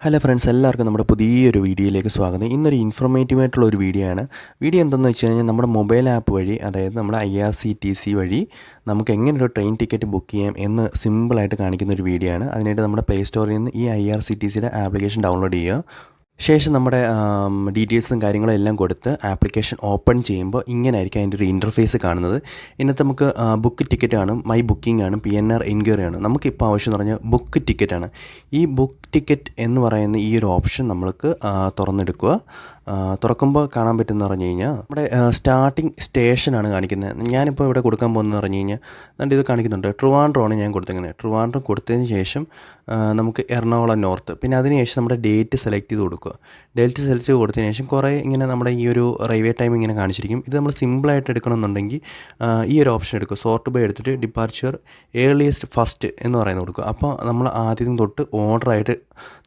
Hello friends, എല്ലാവർക്കും നമ്മുടെ പുതിയൊരു വീഡിയോയിലേക്ക് സ്വാഗതം. ഇന്നൊരു ഇൻഫോർമേറ്റീവ് ആയിട്ടുള്ള ഒരു വീഡിയോ ആണ്. വീഡിയോ എന്തെന്ന് വെച്ച് കഴിഞ്ഞാൽ നമ്മുടെ മൊബൈൽ ആപ്പ് വഴി, അതായത് നമ്മുടെ IRCTC വഴി നമുക്ക് എങ്ങനെ ഒരു ട്രെയിൻ ടിക്കറ്റ് ബുക്ക് ചെയ്യാം എന്ന് സിമ്പിളായിട്ട് കാണിക്കുന്ന ഒരു വീഡിയോ ആണ്. അതിനായിട്ട് നമ്മുടെ പ്ലേ സ്റ്റോറിൽ നിന്ന് ഈ IRCTCയുടെ ആപ്ലിക്കേഷൻ ഡൗൺലോഡ് ചെയ്യുക. ശേഷം നമ്മുടെ ഡീറ്റെയിൽസും കാര്യങ്ങളും എല്ലാം കൊടുത്ത് ആപ്ലിക്കേഷൻ ഓപ്പൺ ചെയ്യുമ്പോൾ ഇങ്ങനെ ആയിരിക്കും അതിൻ്റെ ഒരു ഇൻ്റർഫേസ് കാണുന്നത്. ഇതിനകത്ത് നമുക്ക് ബുക്ക് ടിക്കറ്റ് ആണ്, മൈ ബുക്കിംഗ് ആണ്, PNR എൻക്വയറി ആണ്. നമുക്കിപ്പോൾ ആവശ്യം എന്ന് പറഞ്ഞാൽ ബുക്ക് ടിക്കറ്റാണ്. ഈ ബുക്ക് ടിക്കറ്റ് എന്ന് പറയുന്ന ഈ ഒരു ഓപ്ഷൻ നമ്മൾക്ക് തുറന്നെടുക്കുക. തുറക്കുമ്പോൾ കാണാൻ പറ്റുമെന്ന് പറഞ്ഞു കഴിഞ്ഞാൽ നമ്മുടെ സ്റ്റാർട്ടിംഗ് സ്റ്റേഷനാണ് കാണിക്കുന്നത്. ഞാനിപ്പോൾ ഇവിടെ കൊടുക്കാൻ പോകുന്നതെന്ന് പറഞ്ഞു കഴിഞ്ഞാൽ എന്നിട്ട് ഇത് കാണിക്കുന്നുണ്ട്. ട്രിവാൻഡ്രമാണ് ഞാൻ കൊടുത്തിരിക്കുന്നത്. ട്രിവാൻഡ്രം കൊടുത്തതിന് ശേഷം നമുക്ക് എറണാകുളം നോർത്ത്, പിന്നെ അതിനുശേഷം നമ്മുടെ ഡേറ്റ് സെലക്ട് ചെയ്ത് കൊടുക്കുക. ഡേറ്റ് സെലക്ട് ചെയ്ത് കൊടുത്തതിന് ശേഷം കുറേ ഇങ്ങനെ നമ്മുടെ ഈ ഒരു റെയിൽവേ ടൈം ഇങ്ങനെ കാണിച്ചിരിക്കും. ഇത് നമ്മൾ സിമ്പിളായിട്ട് എടുക്കണമെന്നുണ്ടെങ്കിൽ ഈ ഒരു ഓപ്ഷൻ എടുക്കുക. സോർട്ട് ബൈ എടുത്തിട്ട് ഡിപ്പാർച്ചർ ഏർലിയസ്റ്റ് ഫസ്റ്റ് എന്ന് പറയുന്നത് കൊടുക്കുക. അപ്പോൾ നമ്മൾ ആദ്യം തൊട്ട് ഓർഡറായിട്ട്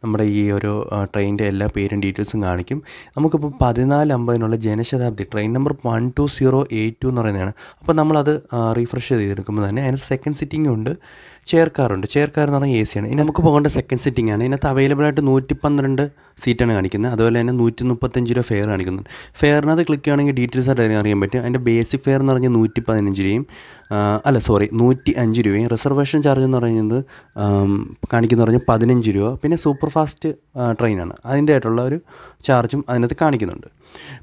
നമ്മുടെ ഈ ഒരു ട്രെയിനിൻ്റെ എല്ലാ പേരും ഡീറ്റെയിൽസും കാണിക്കും. നമുക്കിപ്പോൾ 14:50 ജനശതാബ്ദി ട്രെയിൻ നമ്പർ 12082 എന്ന് പറയുന്നതാണ്. അപ്പോൾ നമ്മളത് റീഫ്രഷ് ചെയ്തെടുക്കുമ്പോൾ തന്നെ അതിന് സെക്കൻഡ് സിറ്റിംഗും ഉണ്ട്, ചെയർ കാറുണ്ട്. ചെയർ കാർ എന്ന് പറഞ്ഞാൽ AC ആണ്. ഇനി നമുക്ക് പോകേണ്ട സെക്കൻഡ് സിറ്റിംഗ് ആണ്. ഇതിനകത്ത് അവൈലബിൾ ആയിട്ട് 112 സീറ്റാണ് കാണിക്കുന്നത്. അതുപോലെ തന്നെ 135 രൂപ ഫെയർ കാണിക്കുന്നുണ്ട്. ഫെയറിനകത്ത് ക്ലിക്ക് ചെയ്യുകയാണെങ്കിൽ ഡീറ്റെയിൽസ് ആയിട്ട് അറിയാൻ പറ്റും. അതിൻ്റെ ബേസിക് ഫെയർ എന്ന് പറഞ്ഞാൽ 115 രൂപയും 105 രൂപയും. റിസർവേഷൻ ചാർജ് എന്ന് പറയുന്നത് കാണിക്കുന്ന പറഞ്ഞാൽ 15 രൂപ. പിന്നെ സൂപ്പർ ഫാസ്റ്റ് ട്രെയിനാണ്, അതിൻ്റെ ആയിട്ടുള്ള ഒരു ചാർജും അതിനകത്ത് കാണിക്കുന്നുണ്ട്.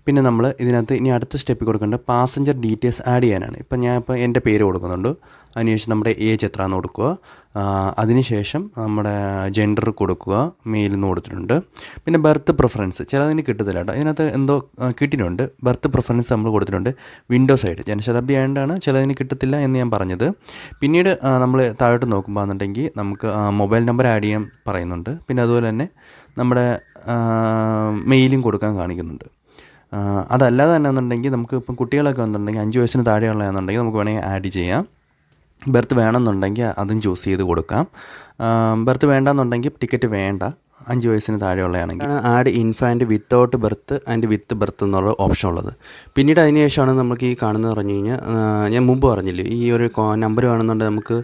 പിന്നെ നമ്മൾ ഇതിനകത്ത് ഇനി അടുത്ത സ്റ്റെപ്പിൽ കൊടുക്കേണ്ട പാസഞ്ചർ ഡീറ്റെയിൽസ് ആഡ് ചെയ്യാനാണ്. ഇപ്പം ഞാൻ എൻ്റെ പേര് കൊടുക്കുന്നുണ്ട്. അതിനുശേഷം നമ്മുടെ ഏജ് എത്രയാണെന്ന് കൊടുക്കുക. അതിനുശേഷം നമ്മുടെ ജെൻഡർ കൊടുക്കുക, മെയിലെന്ന് കൊടുത്തിട്ടുണ്ട്. പിന്നെ ബർത്ത് പ്രിഫറൻസ് ചിലതിന് കിട്ടത്തില്ല കേട്ടോ. ഇതിനകത്ത് എന്തോ കിട്ടിയിട്ടുണ്ട്. ബർത്ത് പ്രിഫറൻസ് നമ്മൾ കൊടുത്തിട്ടുണ്ട് വിൻഡോ സൈഡ്. ജനശതാബ്ദി ആയതുകൊണ്ടാണ് ചിലതിന് കിട്ടത്തില്ല എന്ന് ഞാൻ പറഞ്ഞത്. പിന്നീട് നമ്മൾ താഴോട്ട് നോക്കുമ്പോൾ എന്നുണ്ടെങ്കിൽ നമുക്ക് മൊബൈൽ നമ്പർ ആഡ് ചെയ്യാൻ പറയുന്നുണ്ട്. പിന്നെ അതുപോലെ തന്നെ നമ്മുടെ മെയിലും കൊടുക്കാൻ കാണിക്കുന്നുണ്ട്. അതല്ലാതെ തന്നെ എന്നുണ്ടെങ്കിൽ നമുക്ക് ഇപ്പം കുട്ടികളൊക്കെ വന്നിട്ടുണ്ടെങ്കിൽ 5 വയസ്സിന് താഴെയുള്ളതെന്നുണ്ടെങ്കിൽ നമുക്ക് വേണമെങ്കിൽ ആഡ് ചെയ്യാം. ബർത്ത് വേണമെന്നുണ്ടെങ്കിൽ അതും ചൂസ് ചെയ്ത് കൊടുക്കാം. ബർത്ത് വേണ്ടെന്നുണ്ടെങ്കിൽ ടിക്കറ്റ് വേണ്ട, 5 വയസ്സിന് താഴെയുള്ളതാണെങ്കിൽ add infant without berth and with berth എന്നുള്ള ഓപ്ഷൻ ഉള്ളത്. പിന്നീട് അതിന് ശേഷമാണ് നമുക്ക് ഈ കാണുന്നത് പറഞ്ഞു കഴിഞ്ഞാൽ, ഞാൻ മുമ്പ് പറഞ്ഞില്ലേ ഈ ഒരു നമ്പർ വേണമെന്നുണ്ടെങ്കിൽ നമുക്ക്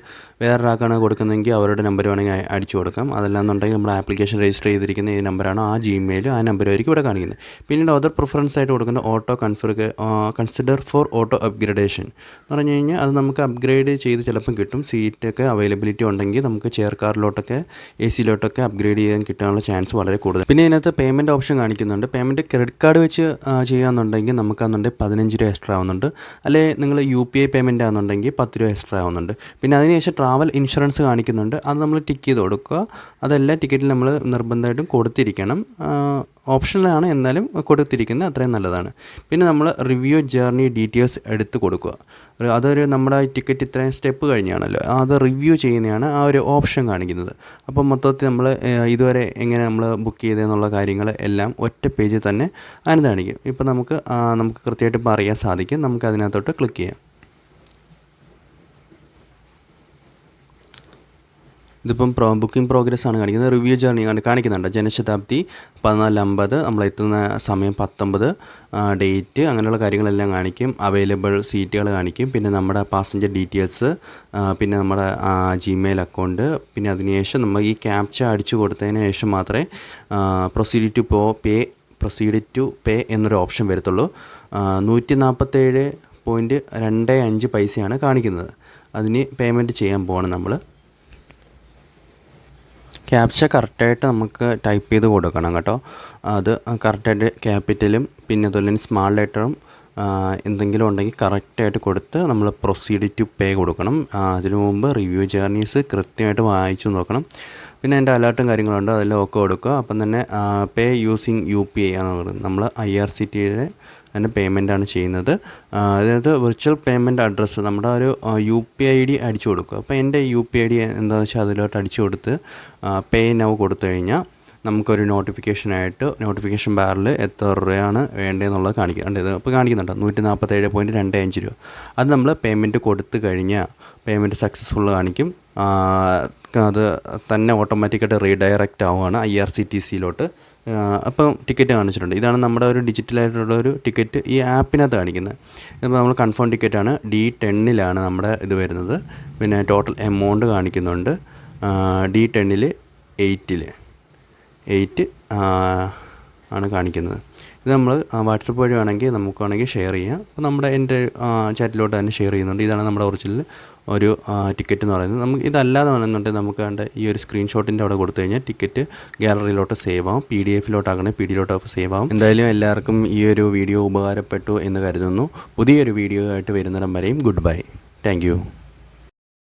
വേറൊരാൾക്കാണ് കൊടുക്കുന്നതെങ്കിൽ അവരുടെ നമ്പർ വേണമെങ്കിൽ അടിച്ചു കൊടുക്കാം. അതല്ലാന്നുണ്ടെങ്കിൽ നമ്മുടെ ആപ്ലിക്കേഷൻ രജിസ്റ്റർ ചെയ്തിരിക്കുന്ന ഈ നമ്പറാണ്, ആ Gmail ആ നമ്പറായിരിക്കും ഇവിടെ കാണിക്കുന്നത്. പിന്നീട് അതർ പ്രിഫറൻസ് ആയിട്ട് കൊടുക്കുന്ന auto consider four auto upgradation എന്ന് പറഞ്ഞു കഴിഞ്ഞാൽ അത് നമുക്ക് അപ്ഗ്രേഡ് ചെയ്ത് ചിലപ്പം കിട്ടും. സീറ്റൊക്കെ അവൈലബിലിറ്റി ഉണ്ടെങ്കിൽ നമുക്ക് ചെയർ കാറിലോട്ടൊക്കെ AC-ലോട്ടൊക്കെ അപ്ഗ്രേഡ് ചെയ്യാൻ കിട്ടാനുള്ള ചാൻസ് വളരെ കൂടുതൽ. പിന്നെ ഇതിനകത്ത് പേയ്മെൻറ്റ് ഓപ്ഷൻ കാണിക്കുന്നുണ്ട്. പേയ്മെൻറ്റ് ക്രെഡിറ്റ് കാർഡ് വെച്ച് ചെയ്യാമെന്നുണ്ടെങ്കിൽ നമുക്കാണെന്നുണ്ടെങ്കിൽ 15 രൂപ എക്സ്ട്രാ ആവുന്നുണ്ട്. അല്ലെങ്കിൽ നിങ്ങൾ UPI പേയ്മെൻറ്റ് ആണെന്നുണ്ടെങ്കിൽ 10 രൂപ എക്സ്ട്രാ ആവുന്നുണ്ട്. പിന്നെ അതിനുശേഷം ട്രാവൽ ഇൻഷുറൻസ് കാണിക്കുന്നുണ്ട്. അത് നമ്മൾ ടിക്ക് ചെയ്ത് കൊടുക്കുക. അതെല്ലാ ടിക്കറ്റിലും നമ്മൾ നിർബന്ധമായിട്ടും കൊടുത്തിരിക്കണം. ഓപ്ഷനിലാണ്, എന്നാലും കൊടുത്തിരിക്കുന്നത് അത്രയും നല്ലതാണ്. പിന്നെ നമ്മൾ റിവ്യൂ ജേർണി ഡീറ്റെയിൽസ് എടുത്ത് കൊടുക്കുക. അതൊരു നമ്മുടെ ടിക്കറ്റ് ഇത്രയും സ്റ്റെപ്പ് കഴിഞ്ഞാണല്ലോ, അത് റിവ്യൂ ചെയ്യുന്നതാണ് ആ ഒരു ഓപ്ഷൻ കാണിക്കുന്നത്. അപ്പം മൊത്തത്തിൽ നമ്മൾ ഇതുവരെ എങ്ങനെ നമ്മൾ ബുക്ക് ചെയ്തതെന്നുള്ള കാര്യങ്ങൾ എല്ലാം ഒറ്റ പേജിൽ തന്നെ അതിനകത്ത് കാണിക്കും. ഇപ്പം നമുക്ക് കൃത്യമായിട്ട് ഇപ്പോൾ അറിയാൻ സാധിക്കും. നമുക്ക് അതിനകത്തോട്ട് ക്ലിക്ക് ചെയ്യാം. ഇതിപ്പം ബുക്കിംഗ് പ്രോഗ്രസ് ആണ് കാണിക്കുന്നത്. റിവ്യൂ ജേർണി കാണിക്കുന്നുണ്ട്. ജനശതാബ്ദി 14:50, നമ്മൾ എത്തുന്ന സമയം 19, ഡേറ്റ്, അങ്ങനെയുള്ള കാര്യങ്ങളെല്ലാം കാണിക്കും. അവൈലബിൾ സീറ്റുകൾ കാണിക്കും. പിന്നെ നമ്മുടെ പാസഞ്ചർ ഡീറ്റെയിൽസ്, പിന്നെ നമ്മുടെ Gmail അക്കൗണ്ട്. പിന്നെ അതിനുശേഷം നമ്മൾ ഈ ക്യാപ്ച അടിച്ചു കൊടുത്തതിന് ശേഷം മാത്രമേ പ്രൊസീഡ് ടു പേ എന്നൊരു ഓപ്ഷൻ വരത്തുള്ളൂ. 147.25 പൈസയാണ് കാണിക്കുന്നത്. അതിന് പേയ്മെൻറ്റ് ചെയ്യാൻ പോവാണ് നമ്മൾ. ക്യാപ്ച കറക്റ്റായിട്ട് നമുക്ക് ടൈപ്പ് ചെയ്ത് കൊടുക്കണം കേട്ടോ. അത് കറക്റ്റായിട്ട് ക്യാപിറ്റലും പിന്നെ അതുപോലെ തന്നെ സ്മാൾ ലെറ്ററും എന്തെങ്കിലും ഉണ്ടെങ്കിൽ കറക്റ്റായിട്ട് കൊടുത്ത് നമ്മൾ പ്രൊസീഡ് ടു പേ കൊടുക്കണം. അതിനു മുമ്പ് റിവ്യൂ ജേർണീസ് കൃത്യമായിട്ട് വായിച്ചു നോക്കണം. പിന്നെ എൻ്റെ അലേർട്ടും കാര്യങ്ങളുണ്ട്, അതെല്ലാം ഒക്കെ കൊടുക്കുക. അപ്പം തന്നെ പേ യൂസിങ് UPI ആണ് പറയുന്നത്. നമ്മൾ IRCTCയുടെ അതിൻ്റെ പേയ്മെൻറ്റാണ് ചെയ്യുന്നത്. അതായത് വിർച്വൽ പേയ്മെൻറ്റ് അഡ്രസ്സ് നമ്മുടെ ഒരു UPI ID അടിച്ചു കൊടുക്കുക. അപ്പോൾ എൻ്റെ UPI ID എന്താണെന്ന് വെച്ചാൽ അതിലോട്ട് അടിച്ചു കൊടുത്ത് പേ നൗ കൊടുത്തു കഴിഞ്ഞാൽ നമുക്കൊരു നോട്ടിഫിക്കേഷൻ ബാറിൽ എത്ര രൂപയാണ് വേണ്ടതെന്നുള്ളത് കാണിക്കുന്നുണ്ട്. ഇപ്പോൾ കാണിക്കുന്നുണ്ട് 147.25 രൂപ. അത് നമ്മൾ പേയ്മെൻറ്റ് കൊടുത്തു കഴിഞ്ഞാൽ പേയ്മെൻറ്റ് സക്സസ്ഫുൾ കാണിക്കും. അത് തന്നെ ഓട്ടോമാറ്റിക്കായിട്ട് റീഡയറക്റ്റ് ആവുകയാണ് IRCTCയിലോട്ട്. അപ്പം ടിക്കറ്റ് കാണിച്ചിട്ടുണ്ട്. ഇതാണ് നമ്മുടെ ഒരു ഡിജിറ്റലായിട്ടുള്ള ഒരു ടിക്കറ്റ് ഈ ആപ്പിനകത്ത് കാണിക്കുന്നത്. ഇപ്പോൾ നമ്മൾ കൺഫേം ടിക്കറ്റാണ്. D10 നമ്മുടെ ഇത് വരുന്നത്. പിന്നെ ടോട്ടൽ എമൗണ്ട് കാണിക്കുന്നുണ്ട്. D10 8. 8 ആണ് കാണിക്കുന്നത്. ഇത് നമ്മൾ വാട്സപ്പ് വഴി വേണമെങ്കിൽ നമുക്ക് വേണമെങ്കിൽ ഷെയർ ചെയ്യാം. അപ്പോൾ എൻ്റെ ചാറ്റിലോട്ട് തന്നെ ഷെയർ ചെയ്യുന്നുണ്ട്. ഇതാണ് നമ്മുടെ ഒറിജിനൽ ഒരു ടിക്കറ്റ് എന്ന് പറയുന്നത്. നമുക്ക് ഇതല്ലാതെ വേണമെന്നുണ്ടെങ്കിൽ നമുക്ക് വേണ്ട ഈ ഒരു സ്ക്രീൻഷോട്ടിൻ്റെ അവിടെ കൊടുത്തു കഴിഞ്ഞാൽ ടിക്കറ്റ് ഗാലറിയിലോട്ട് സേവ് ആവും. PDF-ലോട്ടാകണേ PDF-ലോട്ട് സേവ് ആവും. എന്തായാലും എല്ലാവർക്കും ഈ ഒരു വീഡിയോ ഉപകാരപ്പെട്ടു എന്ന് കരുതുന്നു. പുതിയൊരു വീഡിയോ ആയിട്ട് വരുന്നിടം വരെയും ഗുഡ് ബൈ. Thank you.